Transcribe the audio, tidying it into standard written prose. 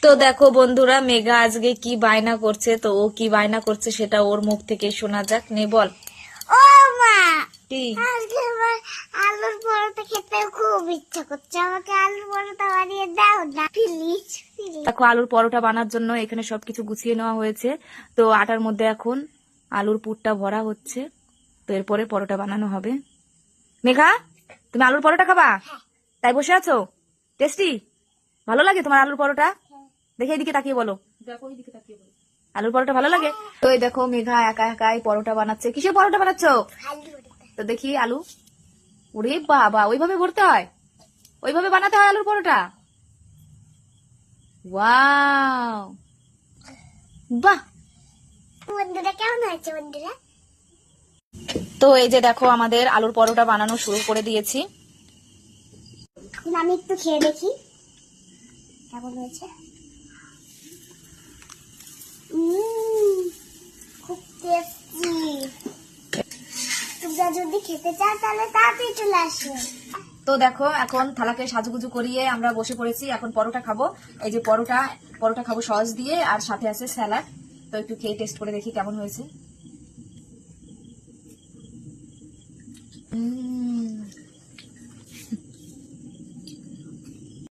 তো দেখো বন্ধুরা, মেঘা আজকে কি বায়না করছে। তো ও কি বায়না করছে সেটা ওর মুখ থেকে শোনা যাক। নে বল। ও মা, কি? আজকে আমার আলুর পরোটা খেতে খুব ইচ্ছা করছে। আমাকে আলুর পরোটা বানিয়ে দাও না প্লিজ। দেখো, আলুর পরোটা বানার জন্য এখানে সবকিছু গুছিয়ে নেওয়া হয়েছে। তো আটার মধ্যে এখন আলুর পুরটা ভরা হচ্ছে। তো এরপরে পরোটা বানানো হবে। মেঘা, তুমি আলুর পরোটা খাবা? তাই বসে আছো? টেস্টি ভালো লাগে তোমার আলুর পরোটা? দেখে এদিকে তাকিয়ে বলো। আলুর পরোটা ভালো লাগে? তো এই দেখো, মেঘা একা একাই পরোটা বানাচ্ছে। কিসের পরোটা বানাচ্ছো? তো দেখি আলু। ওরে বাবা, ওইভাবে ভরতে হয়? ওইভাবে বানাতে হয় আলুর পরোটা? ওয়াও, বাহ। বন্ধুরা কেমন আছে বন্ধুরা? তো এই যে দেখো, আমাদের আলুর পরোটা বানানো শুরু করে দিয়েছি। এখন আমি একটু খেয়ে দেখি কেমন হয়েছে। খুব টেস্টি। তোমরা যদি খেতে চাও তাহলে তাড়াতাড়ি চলে আসো। তো দেখো, এখন থালাকে সাজুগুজু করিয়ে আমরা বসে পড়েছি। এখন পরোটা খাবো। এই যে পরোটা খাবো সস দিয়ে, আর সাথে আছে স্যালাড। তো একটু খেয়ে টেস্ট করে দেখি কেমন হয়েছে।